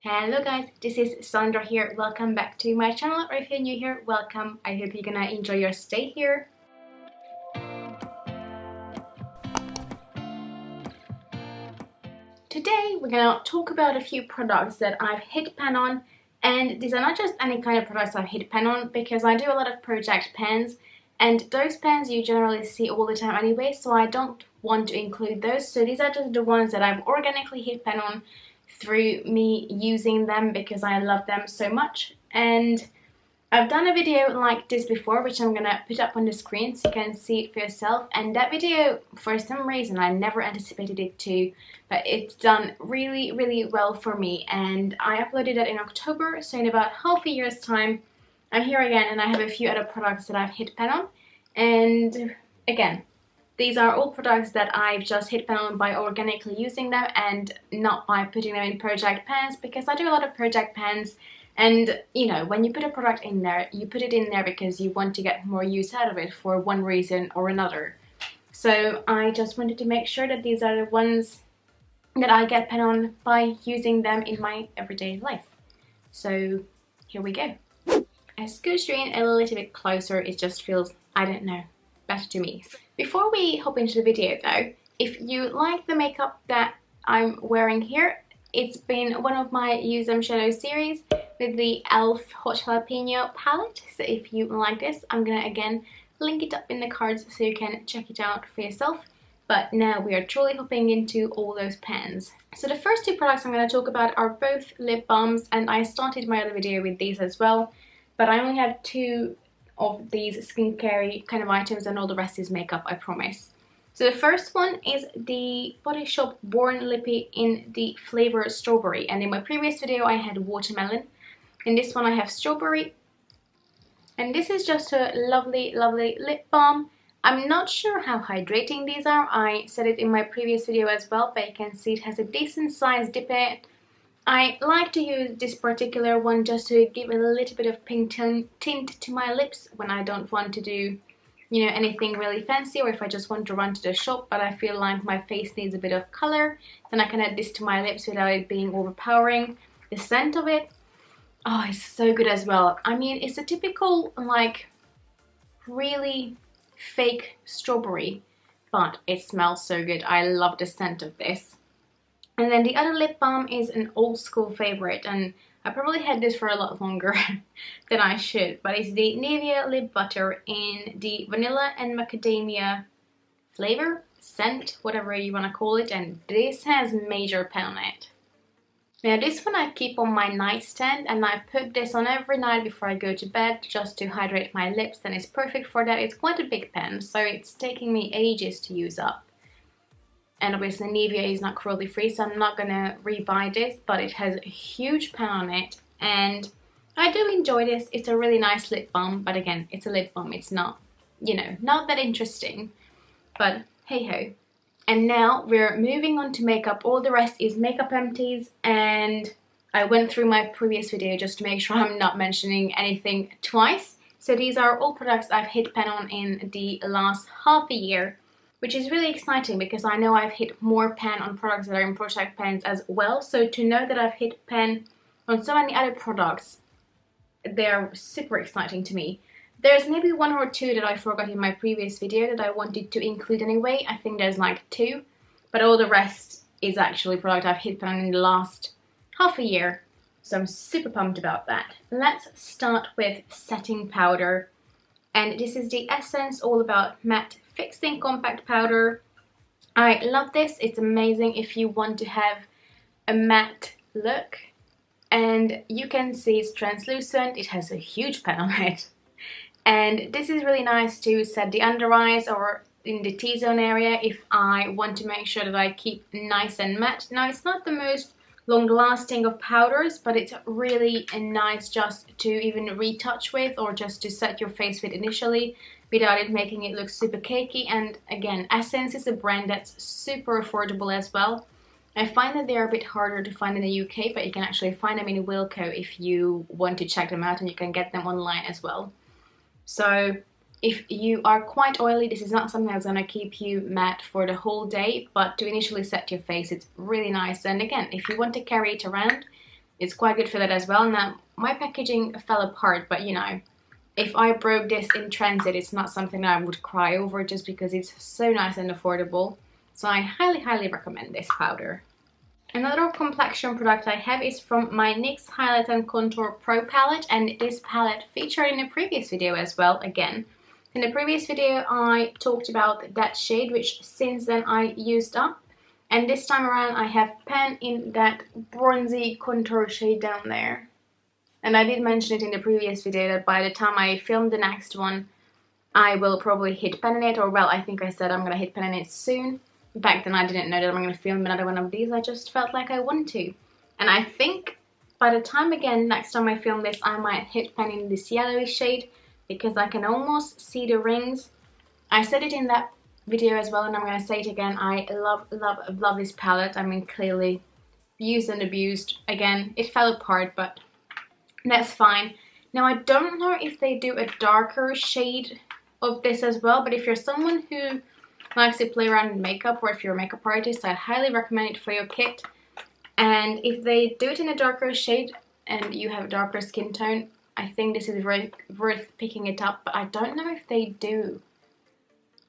Hello guys, this is Sandra here. Welcome back to my channel, or if you're new here, welcome. I hope you're gonna enjoy your stay here. Today we're gonna talk about a few products that I've hit pan on, and these are not just any kind of products I've hit pan on because I do a lot of project pans, and those pans you generally see all the time anyway, so I don't want to include those. So these are just the ones that I've organically hit pan on through me using them because I love them so much. And I've done a video like this before, which I'm gonna put up on the screen so you can see it for yourself. And that video, for some reason, I never anticipated it to, but it's done really well for me. And I uploaded that in October, so in about half a year's time, I'm here again, and I have a few other products that I've hit pan on. And again, these are all products that I've just hit pan on by organically using them and not by putting them in project pans, because I do a lot of project pans, and you know, when you put a product in there, you put it in there because you want to get more use out of it for one reason or another. So I just wanted to make sure that these are the ones that I get pan on by using them in my everyday life. So here we go. I scooch you in a little bit closer, it just feels, I don't know, better to me. Before we hop into the video though, if you like the makeup that I'm wearing here, it's been one of my Use Them Shadow series with the e.l.f. Hot Jalapeno palette. So if you like this, I'm gonna again link it up in the cards so you can check it out for yourself. But now we are truly hopping into all those pans. So the first two products I'm going to talk about are both lip balms, and I started my other video with these as well, but I only have two of these skincare kind of items, and all the rest is makeup, I promise. So the first one is the Body Shop Born Lippy in the flavor strawberry, and in my previous video I had watermelon. In this one I have strawberry, and this is just a lovely lip balm. I'm not sure how hydrating these are. I said it in my previous video as well, but you can see it has a decent sized dip in it. I like to use this particular one just to give a little bit of pink tint to my lips when I don't want to do, you know, anything really fancy, or if I just want to run to the shop but I feel like my face needs a bit of color, then I can add this to my lips without it being overpowering. The scent of it, oh, it's so good as well. I mean, it's a typical, like, really fake strawberry, but it smells so good. I love the scent of this. And then the other lip balm is an old school favorite, and I probably had this for a lot longer than I should, but it's the Nivea Lip Butter in the vanilla and macadamia flavor, scent, whatever you want to call it, and this has major pan on it. Now this one I keep on my nightstand, and I put this on every night before I go to bed just to hydrate my lips, and it's perfect for that. It's quite a big pen, so it's taking me ages to use up. And obviously Nivea is not cruelty free, so I'm not gonna rebuy this, but it has a huge pan on it, and I do enjoy this. It's a really nice lip balm, but again, it's a lip balm. It's not, you know, not that interesting, but hey ho. And now we're moving on to makeup. All the rest is makeup empties, and I went through my previous video just to make sure I'm not mentioning anything twice. So these are all products I've hit pan on in the last half a year, which is really exciting because I know I've hit more pan on products that are in project pans as well. So to know that I've hit pan on so many other products, they're super exciting to me. There's maybe one or two that I forgot in my previous video that I wanted to include anyway. I think there's like two, but all the rest is actually product I've hit pan on in the last half a year. So I'm super pumped about that. Let's start with setting powder. And this is the Essence All About Matte Fixing Compact Powder. I love this. It's amazing if you want to have a matte look. And you can see it's translucent. It has a huge pan on it. And this is really nice to set the under eyes or in the T-zone area if I want to make sure that I keep nice and matte. Now, it's not the most long-lasting of powders, but it's really nice just to even retouch with, or just to set your face with initially without it making it look super cakey. And again, Essence is a brand that's super affordable as well. I find that they're a bit harder to find in the UK, but you can actually find them in Wilko if you want to check them out, and you can get them online as well. So if you are quite oily, this is not something that's going to keep you matte for the whole day, but to initially set your face, it's really nice. And again, if you want to carry it around, it's quite good for that as well. Now, my packaging fell apart, but you know, if I broke this in transit, it's not something I would cry over just because it's so nice and affordable. So I highly recommend this powder. Another complexion product I have is from my NYX Highlight and Contour Pro palette, and this palette featured in a previous video as well again. In the previous video I talked about that shade, which since then I used up, and this time around I have pen in that bronzy contour shade down there. And I did mention it in the previous video that by the time I film the next one I will probably hit pen in it, or well, I think I said I'm gonna hit pen in it soon. Back then I didn't know that I'm gonna film another one of these, I just felt like I want to. And I think by the time again, next time I film this, I might hit pen in this yellowy shade because I can almost see the rings. I said it in that video as well and I'm gonna say it again, I love this palette. I mean, clearly used and abused. Again, it fell apart, but that's fine. Now I don't know if they do a darker shade of this as well, but if you're someone who likes to play around with makeup, or if you're a makeup artist, I highly recommend it for your kit. And if they do it in a darker shade and you have a darker skin tone, I think this is worth picking it up, but I don't know if they do.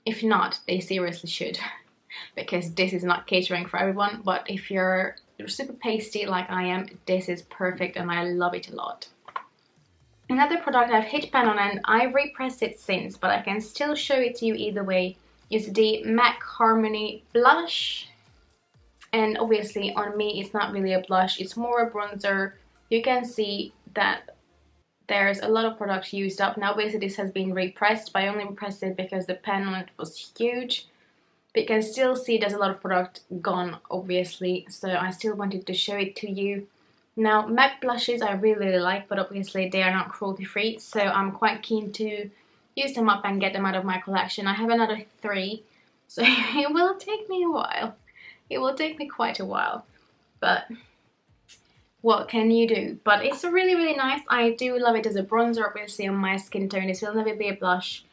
If not, they seriously should, because this is not catering for everyone, but if you're super pasty like I am, this is perfect and I love it a lot. Another product I've hit pan on and I've repressed it since, but I can still show it to you either way, is the MAC Harmony blush. And obviously on me it's not really a blush, it's more a bronzer. You can see that there's a lot of product used up. Now obviously this has been repressed, but I only repressed it because the pen on it was huge. But you can still see there's a lot of product gone, obviously, so I still wanted to show it to you. Now MAC blushes I really like, but obviously they are not cruelty free, so I'm quite keen to use them up and get them out of my collection. I have another 3, so it will take me a while. It will take me quite a while, but what can you do? But it's really nice. I do love it as a bronzer, obviously on my skin tone. This will never be a blush,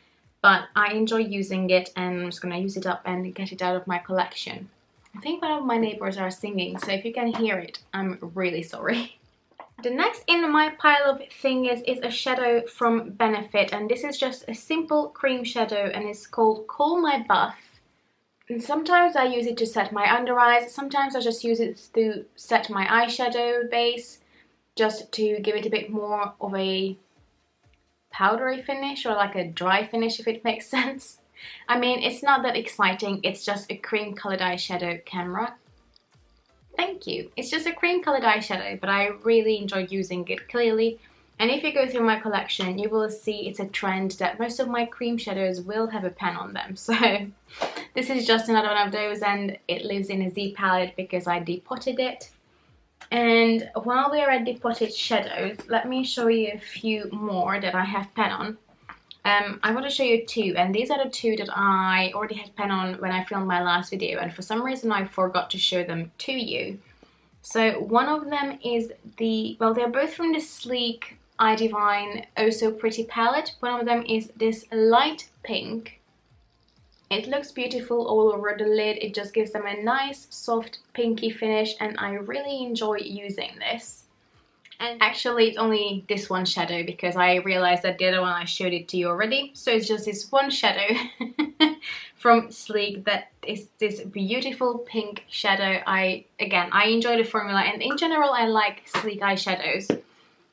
but I enjoy using it and I'm just gonna use it up and get it out of my collection. I think one of my neighbors are singing, so if you can hear it, I'm really sorry. The next in my pile of thingies is a shadow from Benefit, and this is just a simple cream shadow and it's called Call My Buff. And sometimes I use it to set my under eyes, sometimes I just use it to set my eyeshadow base, just to give it a bit more of a powdery finish, or like a dry finish if it makes sense. I mean, it's not that exciting, it's just a cream coloured eyeshadow. Camera, thank you. It's just a cream coloured eyeshadow, but I really enjoy using it, clearly. And if you go through my collection, you will see it's a trend that most of my cream shadows will have a pen on them. So this is just another one of those, and it lives in a Z palette because I depotted it. And while we are at depotted shadows, let me show you a few more that I have pen on. I want to show you 2, and these are the 2 that I already had pen on when I filmed my last video, and for some reason I forgot to show them to you. So one of them is well, they're both from the Sleek I Divine Oh So Pretty palette. One of them is this light pink. It looks beautiful all over the lid. It just gives them a nice soft pinky finish and I really enjoy using this. And actually it's only this one shadow because I realized that the other one I showed it to you already. So it's just this one shadow from Sleek that is this beautiful pink shadow. Again, I enjoy the formula, and in general I like Sleek eyeshadows.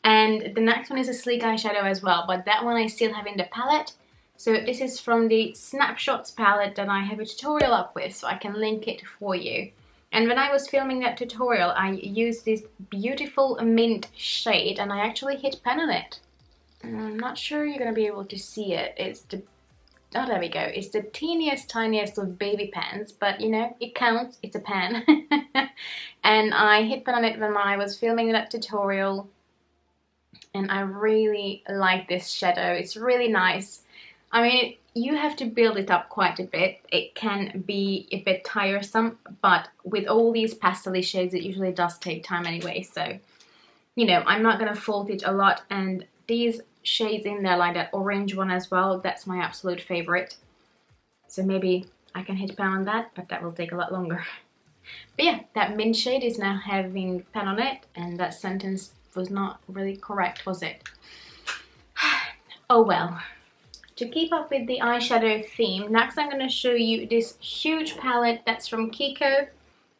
And the next one is a Sleek eyeshadow as well, but that one I still have in the palette. So this is from the Snapshots palette that I have a tutorial up with, so I can link it for you. And when I was filming that tutorial, I used this beautiful mint shade and I actually hit pen on it. I'm not sure you're going to be able to see it. It's the... oh, there we go. It's the tiniest of baby pens, but you know, it counts. It's a pen. And I hit pen on it when I was filming that tutorial. And I really like this shadow. It's really nice. I mean, you have to build it up quite a bit. It can be a bit tiresome, but with all these pastel shades, it usually does take time anyway. So, you know, I'm not going to fault it a lot. And these shades in there, like that orange one as well, that's my absolute favorite. So maybe I can hit pan on that, but that will take a lot longer. But yeah, that mint shade is now having pen on it, and that sentence was not really correct, was it? Oh well. To keep up with the eyeshadow theme, next I'm going to show you this huge palette that's from Kiko,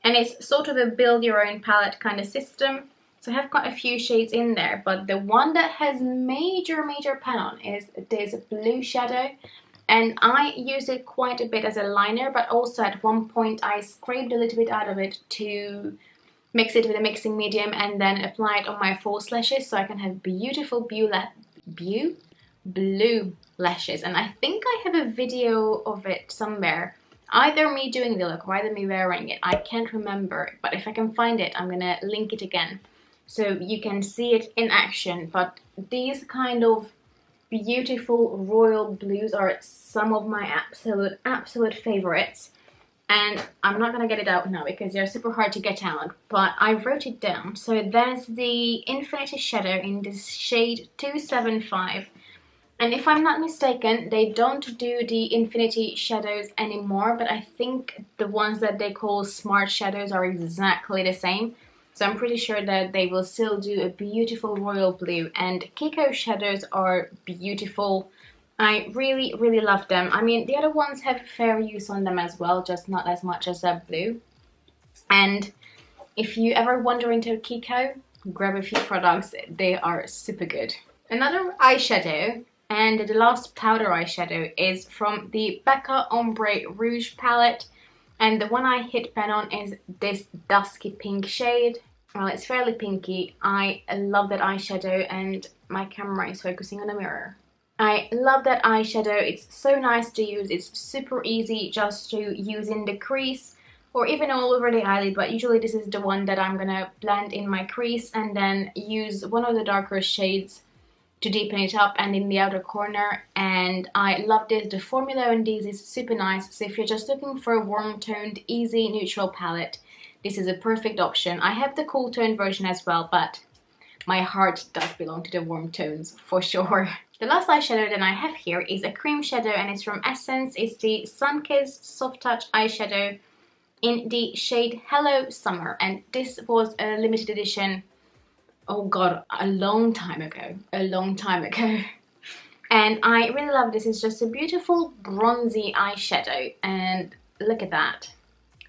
and it's sort of a build your own palette kind of system. So I have quite a few shades in there, but the one that has major pen on is this blue shadow, and I use it quite a bit as a liner, but also at one point I scraped a little bit out of it to mix it with a mixing medium and then apply it on my false lashes so I can have beautiful blue lashes. And I think I have a video of it somewhere, either me doing the look or either me wearing it. I can't remember, but if I can find it, I'm gonna link it again so you can see it in action. But these kind of beautiful royal blues are some of my absolute favorites, and I'm not gonna get it out now because they're super hard to get out, but I wrote it down. So there's the Infinity Shadow in this shade 275, and if I'm not mistaken, they don't do the Infinity Shadows anymore, but I think the ones that they call Smart Shadows are exactly the same. So I'm pretty sure that they will still do a beautiful royal blue, and Kiko shadows are beautiful. I really love them. I mean, the other ones have fair use on them as well, just not as much as that blue. And if you ever wander into Kiko, grab a few products, they are super good. Another eyeshadow, and the last powder eyeshadow, is from the Becca Ombre Rouge palette. And the one I hit pen on is this dusky pink shade. Well, it's fairly pinky. I love that eyeshadow, and my camera is focusing on a mirror. I love that eyeshadow. It's so nice to use. It's super easy just to use in the crease or even all over the eyelid, but usually this is the one that I'm gonna blend in my crease and then use one of the darker shades to deepen it up and in the outer corner. And I love this. The formula on these is super nice, so if you're just looking for a warm toned, easy, neutral palette, this is a perfect option. I have the cool tone version as well, but my heart does belong to the warm tones for sure. The last eyeshadow that I have here is a cream shadow, and it's from Essence. It's the Sunkissed Soft Touch eyeshadow in the shade Hello Summer, and this was a limited edition, oh god, a long time ago. And I really love this. It's just a beautiful bronzy eyeshadow, and look at that.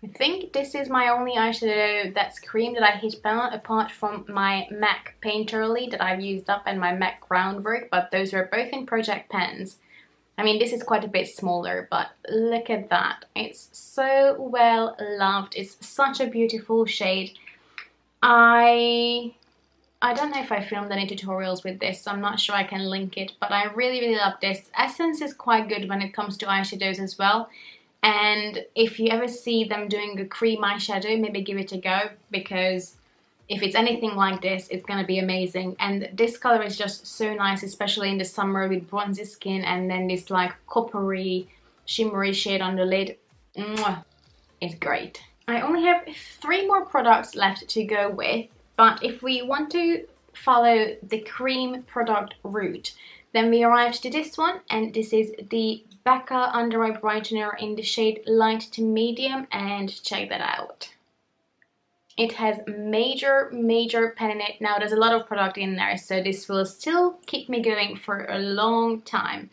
I think this is my only eyeshadow that's cream that I hit pen on, apart from my MAC Painterly that I've used up and my MAC Groundwork, but those are both in project pens. I mean, this is quite a bit smaller, but look at that. It's so well loved. It's such a beautiful shade. I don't know if I filmed any tutorials with this, so I'm not sure I can link it, but I really love this. Essence is quite good when it comes to eyeshadows as well, and if you ever see them doing a cream eyeshadow, maybe give it a go, because if it's anything like this, it's gonna be amazing. And this color is just so nice, especially in the summer with bronzy skin and then this like coppery, shimmery shade on the lid. Mwah. It's great. I only have 3 more products left to go with, but if we want to follow the cream product route, then we arrived to this one, and this is the Becca Under Eye Brightener in the shade Light to Medium, and check that out. It has major pen in it. Now there's a lot of product in there, so this will still keep me going for a long time.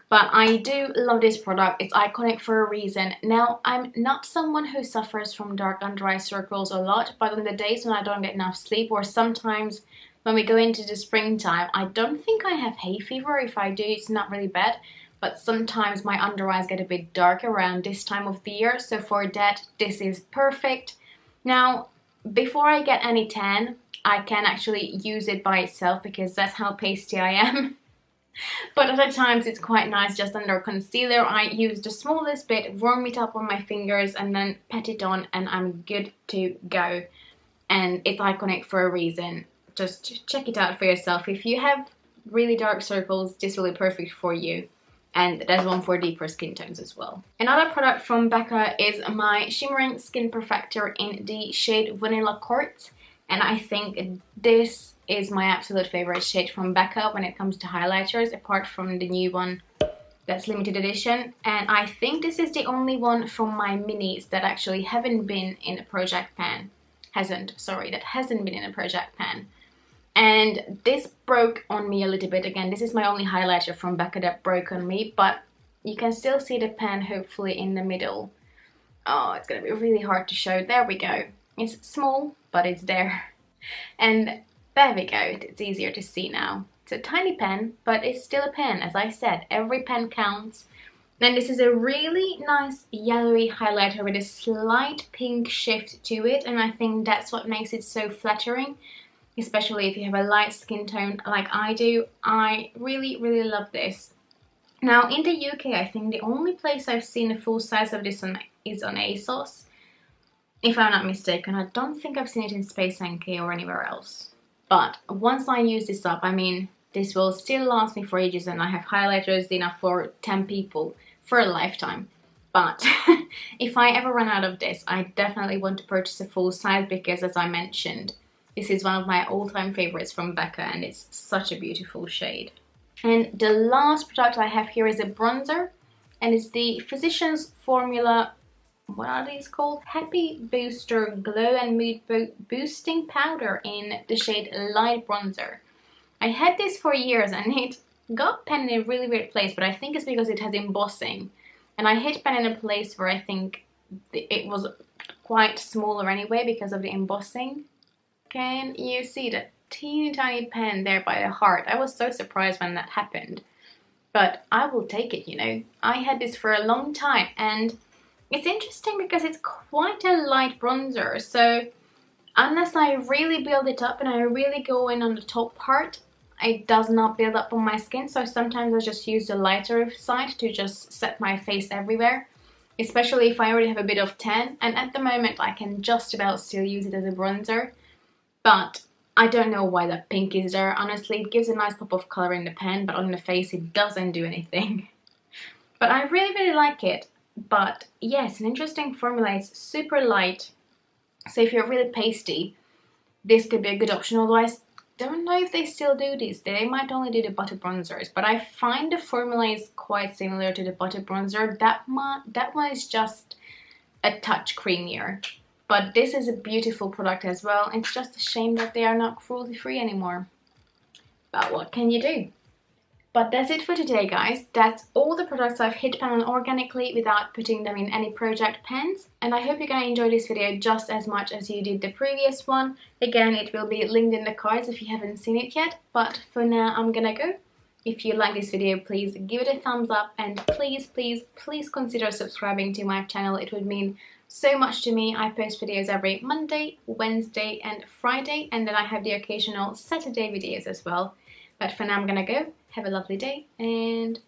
But I do love this product. It's iconic for a reason. Now, I'm not someone who suffers from dark under eye circles a lot, but on the days when I don't get enough sleep, or sometimes when we go into the springtime, I don't think I have hay fever. If I do, it's not really bad. But sometimes my under eyes get a bit dark around this time of the year, so for that, this is perfect. Now, before I get any tan, I can actually use it by itself because that's how pasty I am. But other times it's quite nice just under concealer. I use the smallest bit, warm it up on my fingers, and then pat it on, and I'm good to go. And it's iconic for a reason. Just check it out for yourself. If you have really dark circles, this will be perfect for you. And there's one for deeper skin tones as well. Another product from Becca is my Shimmering Skin Perfector in the shade Vanilla Quartz. And I think this is my absolute favorite shade from Becca when it comes to highlighters, apart from the new one that's limited edition, and I think this is the only one from my minis that actually haven't been in a project pan. That hasn't been in a project pan. And this broke on me a little bit. Again, this is my only highlighter from Becca that broke on me, but you can still see the pan hopefully in the middle. Oh, it's gonna be really hard to show. There we go. It's small, but it's there. And there we go, it's easier to see now. It's a tiny pen, but it's still a pen. As I said, every pen counts. And this is a really nice yellowy highlighter with a slight pink shift to it, and I think that's what makes it so flattering, especially if you have a light skin tone like I do. I really, really love this. Now in the UK, I think the only place I've seen a full size of this is on ASOS, if I'm not mistaken. I don't think I've seen it in Space NK or anywhere else. But once I use this up, I mean, this will still last me for ages, and I have highlighters enough for 10 people for a lifetime. But if I ever run out of this, I definitely want to purchase a full size, because as I mentioned, this is one of my all-time favorites from Becca, and it's such a beautiful shade. And the last product I have here is a bronzer, and it's the Physicians Formula, what are these called? Happy Booster Glow and Mood Boosting Powder in the shade Light Bronzer. I had this for years and it got pen in a really weird place, but I think it's because it has embossing. And I hit pen in a place where I think it was quite smaller anyway because of the embossing. Can you see the teeny tiny pen there by the heart? I was so surprised when that happened. But I will take it, you know. I had this for a long time, and it's interesting because it's quite a light bronzer, so unless I really build it up and I really go in on the top part, it does not build up on my skin. So sometimes I just use the lighter side to just set my face everywhere, especially if I already have a bit of tan, and at the moment I can just about still use it as a bronzer. But I don't know why that pink is there. Honestly, it gives a nice pop of colour in the pen, but on the face it doesn't do anything. But I really, really like it. But yes, an interesting formula. It's super light, so if you're really pasty, this could be a good option. Although I don't know if they still do this. They might only do the butter bronzers, but I find the formula is quite similar to the butter bronzer. That one is just a touch creamier. But this is a beautiful product as well. It's just a shame that they are not cruelty free anymore. But what can you do? But that's it for today, guys. That's all the products I've hit pan on organically without putting them in any project pens. And I hope you're going to enjoy this video just as much as you did the previous one. Again, it will be linked in the cards if you haven't seen it yet. But for now, I'm gonna go. If you like this video, please give it a thumbs up. And please, please, please consider subscribing to my channel. It would mean so much to me. I post videos every Monday, Wednesday and Friday. And then I have the occasional Saturday videos as well. But for now, I'm gonna go. Have a lovely day and